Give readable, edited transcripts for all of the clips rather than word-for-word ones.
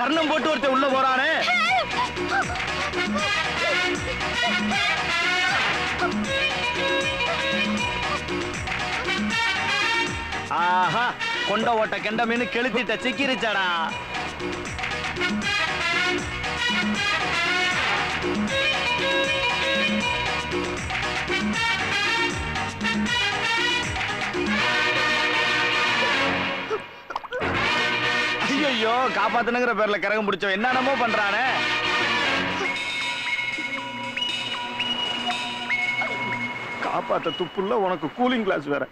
கர்ணம் போட்டு ஒருத்தன் உள்ள போறானே. ஆஹா, கொண்ட ஓட்ட கெண்ட மீன் கெளுத்திட்ட சிக்கிருச்சாடா. ஐயோ, காப்பாத்தனுங்கிற பேர்ல கரகம் பிடிச்சோம் என்னென்னமோ பண்றானே. காப்பாத்த துப்புள்ள உனக்கு கூலிங் கிளாஸ் வேற.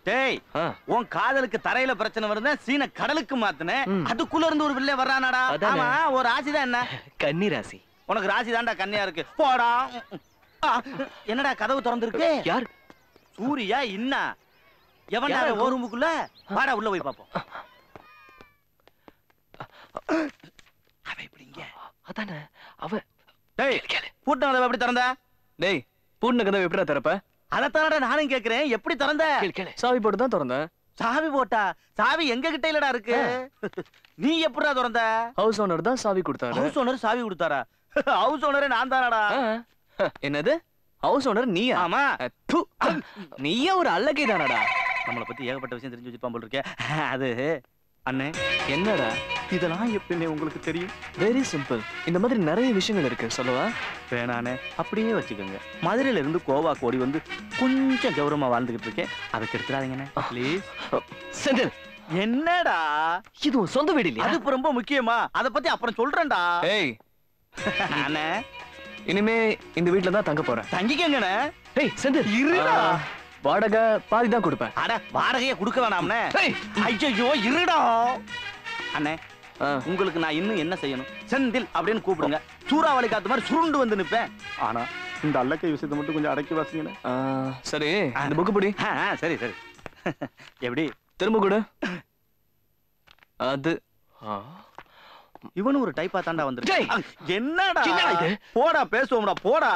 டேய், உன் காதலுக்கு தரையில பிரச்சனை வருது, சீன கடலுக்கு மாத்துன. அதுக்குள்ள இருந்து ஒரு பிள்ளை வர்றானாடா. ஆமா, ஒரு ராசிதான். என்ன கன்னி ராசி? உனக்கு ராசி தான்டா கன்னியா இருக்கு. போடா. என்னடா கதவு திறந்துருக்கு? யார்? சூரியா? இன்னா எவன்டா ஒரு ரூமுக்குள்ள? வாடா உள்ள போய் பாப்போம். அவ எப்படிங்க? அதானே அவ. டேய், பூட்டின கதவை எப்படி திறந்த? டேய், பூட்டின கதவை எப்படிடா திறப்ப? அதத்தானடா நானும் கேக்குறேன், எப்படி திறந்த? சாவி போட்டு தான் திறந்தேன். சாவி போட்டா? சாவி எங்க கிட்ட இல்லடா இருக்கு. நீ எப்படிடா திறந்த? ஹவுஸ் ஓனர் தான் சாவி கொடுத்தாரு. ஹவுஸ் ஓனர் சாவி கொடுத்தாரா? ஹவுஸ் ஓனரே நான் தானடா. என்னது? ஹவுஸ் ஓனர் நீயா? ஆமா. நீயே ஒரு அல்லகை தானடா. நம்மளை பத்தி ஏகப்பட்ட விஷயம் தெரிஞ்சு வச்சுப்பான் போல இருக்கே. அது அண்ணே. என்னடா இதெல்லாம் எப்படின்னு உங்களுக்கு தெரியும்? Very simple. இந்த மாதிரி நிறைய விஷயங்கள் இருக்கு, சொல்லவா? வேணானே, அப்படியே வச்சுக்கோங்க. மதுரையில இருந்து கோவா கோடி வந்து கொஞ்சம் கௌரவமா வாழ்ந்துகிட்டு இருக்கேன். அதை கெடுத்துறாதீங்கண்ணே ப்ளீஸ். செந்தில், என்னடா இது சொந்த வீடு இல்லையா? அது ரொம்ப முக்கியமா, அதை பத்தி அப்புறம் சொல்றேன்டா. ஏய் அண்ணே, இனிமே இந்த வீட்டுல தான் தங்க போறேன். தங்கிக்கங்கண்ணே. ஏய் செந்தில், இருடா. வாடகை பாதி தான் கொடுப்பேன். அட, வாடகையே கொடுக்க வேணாம்னே. ஐயோ, இருடா. அண்ணே, உங்களுக்கு நான் இன்னும் என்ன செய்யணும்? செந்தில் அப்படின்னு கூப்பிடுங்க. சூறாவளி காத்து மாதிரி சுருண்டு வந்து நிப்பேன். ஆனா இந்த அல்லக்கை விஷயத்தை மட்டும் கொஞ்சம் அடக்கி வாசிங்கண்ணே. சரி, இந்த புக்கு பிடி. சரி சரி. எப்படி? திரும்ப கொடு. அது இவனு ஒரு டைப்பா தாண்டா வந்துருக்கு. என்னடா இது? போடா, பேசுவோம்டா, போடா.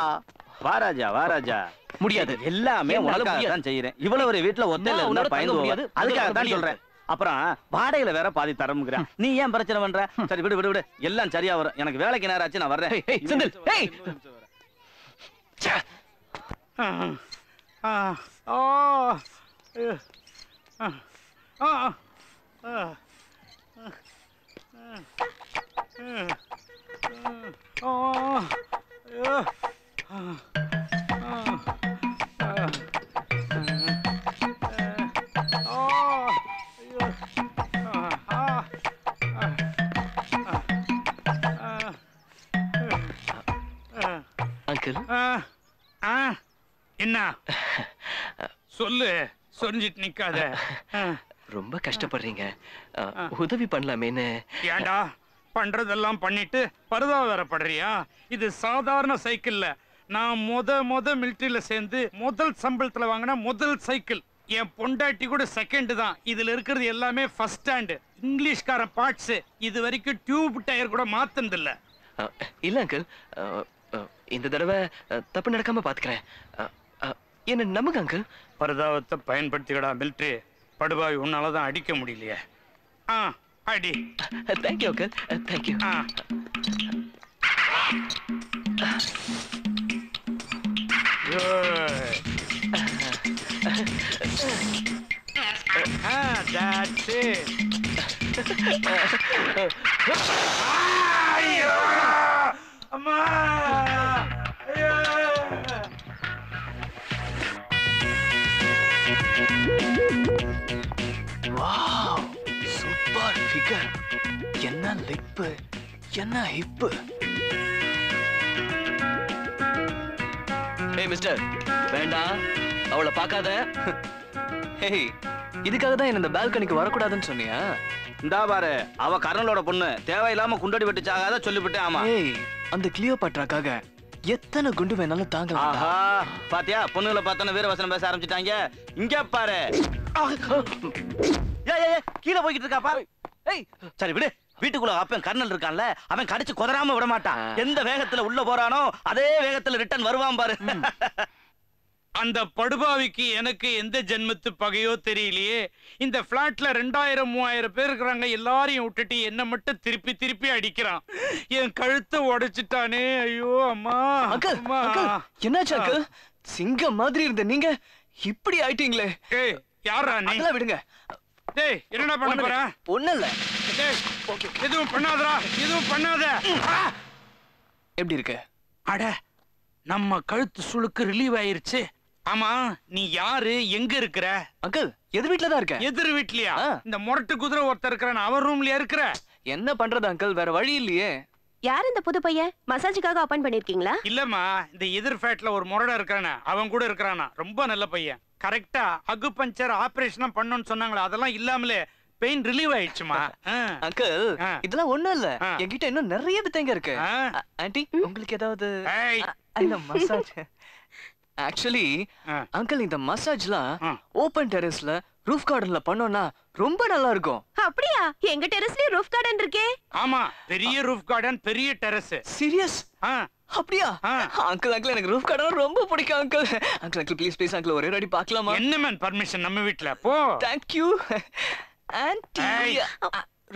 வாராஜா, வாராஜா. முடியாது. எல்லாமே உனக்காக தான் செய்யறேன். இவ்வளவு ஒரு வீட்டுல ஒத்தையில இருந்தா பயந்து முடியாது. அதுக்காக தான் சொல்றேன். அப்புறம் வாடகையில வேற பாதி தரமுங்கிறேன். நீ ஏன் பிரச்சனை பண்ற? சரி, விடு விடு விடு, எல்லாம் சரியா வரும். எனக்கு வேலைக்கு நேரம் ஆச்சு, நான் வர்றேன். செந்தில், ஏய். அங்கிள், என்ன சொல்லு, சொரிஞ்சிட்டு நிக்காத. ரொம்ப கஷ்டப்படுறீங்க, உதவி பண்ணலாமேன்னு. ஏண்டா பண்றதெல்லாம் பண்ணிட்டு பரதா வேற படுறியா? இது சாதாரண சைக்கிள்ல. நான் முத மிலிட்டரியில சேர்ந்து முதல் சம்பளத்துல வாங்கின முதல் சைக்கிள். என் பொண்டாட்டி கூட செகண்ட் தான். இதுல இருக்கிறது எல்லாமே ஃபர்ஸ்ட் ஸ்டாண்ட். இங்கிலீஷ்காரன் பார்ட்ஸ். இது வரைக்கும் டியூப் டயர் கூட மாத்தினது இல்ல. இல்ல அங்கிள், இந்த தடவை தப்பு நடக்காம பாத்துக்கிறேன். என்ன நம்புங்க அங்கிள். பரதாவத்தை பயன்படுத்திக்கடா மிலிட்டரி. படுபாய் உன்னாலதான் அடிக்க முடியலையே. அடி. Thank you uncle, thank you. That's it. அம்மா! Wow, super figure. என்ன லிப், என்ன ஹிப். ஏய் மிஸ்டர், வேண்டாம், அவளை பார்க்காத. ஏய், இதுக்காக தான் என்ன இந்த பால்கனிக்கு வரக்கூடாதுன்னு சொன்னியா? இந்தா பாரு, அவ கர்னலோட பொண்ணு. தேவையில்லாம குண்டடி வெட்டி சாகாத சொல்லிவிட்டேன். ஆமா. ஏய், அந்த கிளியோபாட்ராக்காக எத்தனை குண்டு வேணாலும் தாங்கலாம். ஆஹா, பாத்தியா, பொண்ணுகளை பார்த்தோன்னு வீரவசனம் பேச ஆரம்பிச்சிட்டாங்க. இங்க பாரு. கீழே போய்கிட்டு இருக்கா பாரு. ஏய், சரி விடு. வீட்டுக்குள்ள அப்பன் கர்னல் இருக்கான்ல, அவன் கடிச்சு குதறாம விட மாட்டான். எந்த வேகத்துல உள்ள போறானோ அதே வேகத்துல ரிட்டர்ன் வருவான் பாரு. அந்த படுபாவிக்கு எனக்கு எந்த ஜென்மத்து பகையோ தெரியலையே. இந்த பிளாட்ல 2000 3000 பேர் இருக்கிறாங்க. எல்லாரையும் விட்டுட்டு என்ன மட்டும் திருப்பி திருப்பி அடிக்கிறான். என் கழுத்தை உடைச்சிட்டானே. ஐயோ அம்மா. என்னாச்சு அங்கிள்? சிங்கம் மாதிரி இருந்த நீங்க இப்படி ஆயிட்டீங்களே. ஏய் யாரா நீ? அதெல்லாம் விடுங்க. டேய் என்னடா பண்ண போற? ஒண்ணும் இல்ல. டேய் எதுவும் பண்ணாதடா. எதுவும் பண்ணாத. எப்படி இருக்கு? அட நம்ம கழுத்து சுளுக்கு ரிலீவ் ஆயிருச்சு. ஆமா நீ யாரு? எங்க இருக்கிற? அங்கிள் எதிர் வீட்ல தான் இருக்கேன். எதிர் வீட்லயா? இந்த முரட்டு குதிரை ஒருத்தர் இருக்கிறான். அவன் ரூம்லயா இருக்கிற? என்ன பண்றது அங்கிள்? வேற வழி இல்லையே. யார் இந்த புது பையன்? மசாஜுக்காக அப்பாயிண்ட் பண்ணிருக்கீங்களா? இல்லம்மா, இந்த எதிர் ஃபேட்ல ஒரு முரடா இருக்கானே, அவன் கூட இருக்கிறானா. ரொம்ப நல்ல பையன். கரெக்டா அகு பஞ்சர் ஆபரேஷன் பண்ணணும்னு சொன்னாங்களே, அதெல்லாம் இல்லாமலே பெயின் ரிலீவ் ஆயிடுச்சுமா. அங்கிள் இதெல்லாம் ஒண்ணும் இல்ல. என்கிட்ட இன்னும் நிறைய வித்தைங்க இருக்கு. ஆன்ட்டி உங்களுக்கு ஏதாவது இந்த மசாஜ்? ஆக்சுவலி அங்கிள் இந்த மசாஜ்லாம் ஓபன் டெரஸ்ல ரூஃப் கார்டன்ல பண்ணோம்னா ரொம்ப நல்லா இருக்கும். அப்படியா? எங்க டெரஸ்லயே ரூஃப் கார்டன் இருக்கே. ஆமா பெரிய ரூஃப் கார்டன், பெரிய டெரஸ். சீரியஸ்? அப்படியா? அங்கிள் அங்கிள் எனக்கு ரூஃப் கார்டன் ரொம்ப பிடிக்கும் uncle. Uncle uncle please please uncle ஒரே அடி பார்க்கலாமா? என்ன மேன் பர்மிஷன் நம்ம வீட்ல? போ. Thank you anti.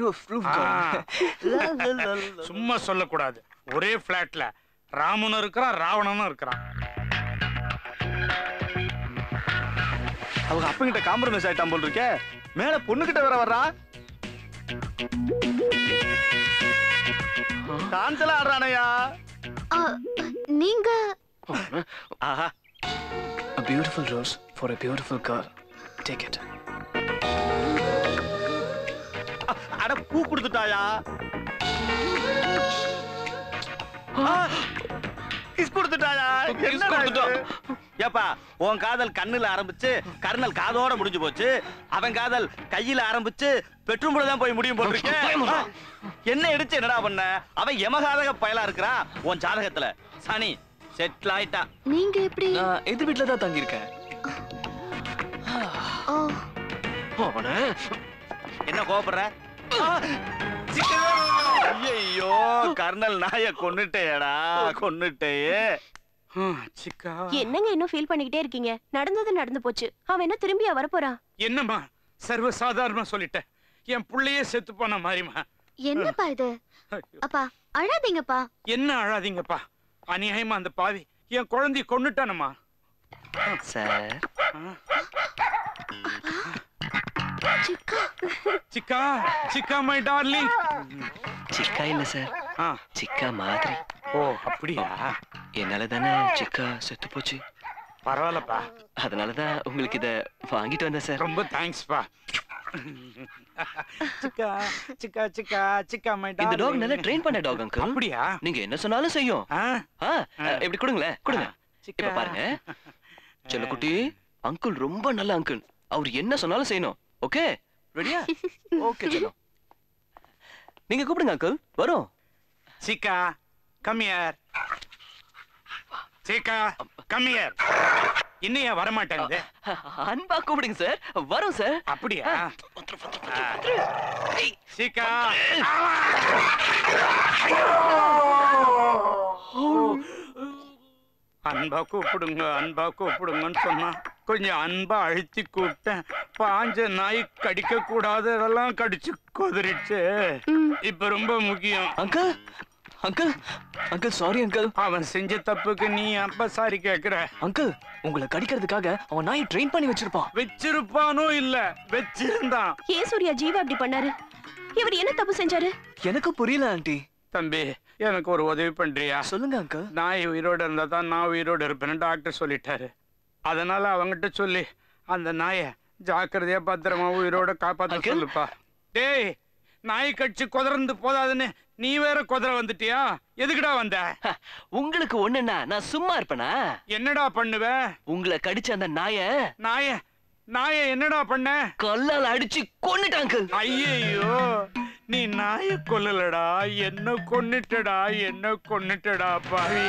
Roof garden சும்மா சொல்லக்கூடாது. ஒரே பிளாட்ல ராமனும் இருக்கிறான், ராவணனும் இருக்கிறான். அவங்க அப்பங்கிட்ட காம்ப்ரமைஸ் ஆயிட்டான் போல் இருக்கே. மேல பொண்ணுகிட்ட வேற வர்றா. டான்ஸ்ல ஆடுறானயா. நீங்க ஆஹா. A beautiful rose for a beautiful girl. Take it. அட பூ கொடுத்துட்டாயா. கிஸ் கொடுத்துட்டாயா. என்ன கொடுத்துட்டோம்? ஏப்பா உன் காதல் கண்ணுல ஆரம்பிச்சு கர்னல் காதோட முடிஞ்சு போச்சு. அவன் காதல் கையில ஆரம்பிச்சு பெட்ரூம்ல தான் போய் முடியும் போல் இருக்கே. என்ன எடுத்து என்னடா பண்ண? அவன் யமகாதக பயலா இருக்கிறான். உன் ஜாதகத்துல சனி செட்டில் ஆயிட்டா. நீங்க எப்படி? நான் எதிர் வீட்ல தான் தங்கி இருக்கேன். என்ன கோபப்படுற? ஐயோ கர்னல் நாய கொன்னுட்டேடா. கொன்னுட்டேயே. சிக்கா என்னங்க இன்னும் ஃபீல் பண்ணிக்கிட்டே இருக்கீங்க? நடந்தது நடந்து போச்சு. அவன் என்ன திரும்பியா வரப்போறான்? என்னம்மா சர்வ சாதாரணமா சொல்லிட்டேன். என் புள்ளையே செத்து போன மாதிரிமா. என்னப்பா இது? அப்பா அழாதீங்கப்பா. என்ன அழாதீங்கப்பா? அநியாயமா அந்த பாவி என் குழந்தைய கொன்னுட்டானம்மா. Sir Chikka Chikka Chikka my darling. Chikka இல்ல சார், சிக்கா மாதிரி. ஓ அப்படியா? என்னால தானே சிக்கா செத்து போச்சு. பரவாயில்லப்பா. அதனாலதான் உங்களுக்கு இத வாங்கிட்டு வந்தேன் சார். ரொம்ப தேங்க்ஸ்ப்பா. சிக்கா சிக்கா சிக்கா சிக்கா மை டார்லிங். இந்த டாக் நல்லா ட்ரெயின் பண்ண டாக் அங்கிள். அப்படியா? நீங்க என்ன சொன்னாலும் செய்யும். இப்படி கொடுங்களேன், கொடுங்க. இப்ப பாருங்க செல்லக்குட்டி, அங்கிள் ரொம்ப நல்ல அங்கிள். அவர் என்ன சொன்னாலும் செய்யணும். ஓகே ரெடியா? ஓகே செல்லம். நீங்க கூப்பிடுங்க அங்கிள், வரும். Chikka come here. Chikka come here. இன்னையா வர மாட்டேங்குது? அன்பா கூப்பிடுங்க சார், வரும் சார். அப்படியா? சிக்கா அன்பா கூப்பிடுங்க, அன்பா கூப்பிடுங்கன்னு சொன்னா கொஞ்சம் அன்பா அழுத்தி கூப்பிட்டேன். பாஞ்ச நாய் கடிக்க கூடாதெல்லாம் கடிச்சு கொதறிச்சு. இப்ப ரொம்ப முக்கியம். Uncle uncle uncle sorry uncle. அவன் செஞ்ச தப்புக்கு நீ அப்ப சாரி கேக்குற? அங்கிள் உங்களை கடிக்கிறதுக்காக அவன் நாயை ட்ரெயின் பண்ணி வச்சிருப்பான். வச்சிருப்பானோ இல்ல வச்சிருந்தான். ஏன் சூர்யா ஜீவா அப்படி பண்ணாரு? இவர் என்ன தப்பு செஞ்சாரு? எனக்கு புரியல ஆண்டி. தம்பி எனக்கு ஒரு உதவி பண்றியா? சொல்லுங்க அங்கிள். நாய் உயிரோட இருந்தா தான் நான் உயிரோட இருப்பேன்னு டாக்டர் சொல்லிட்டாரு. அதனால அவங்கிட்ட சொல்லி அந்த நாயை ஜாக்கிரதையா பத்திரமா உயிரோட காப்பாத்த சொல்லுப்பா. டேய் நாய் கடிச்சு குதிரந்து போதாதுன்னு நீ வேற குதிரை வந்துட்டியா? எதுக்குடா வந்த? உங்களுக்கு ஒண்ணுன்னா நான் சும்மா இருப்பேனா? என்னடா பண்ணுவ? உங்களை கடிச்ச அந்த நாய என்னடா பண்ண? கல்லால அடிச்சு கொன்னுட்டாங்க. ஐயோ நீ நாய கொல்லலடா, என்ன கொன்னுட்டடா, என்ன கொன்னுட்டடா பாவி.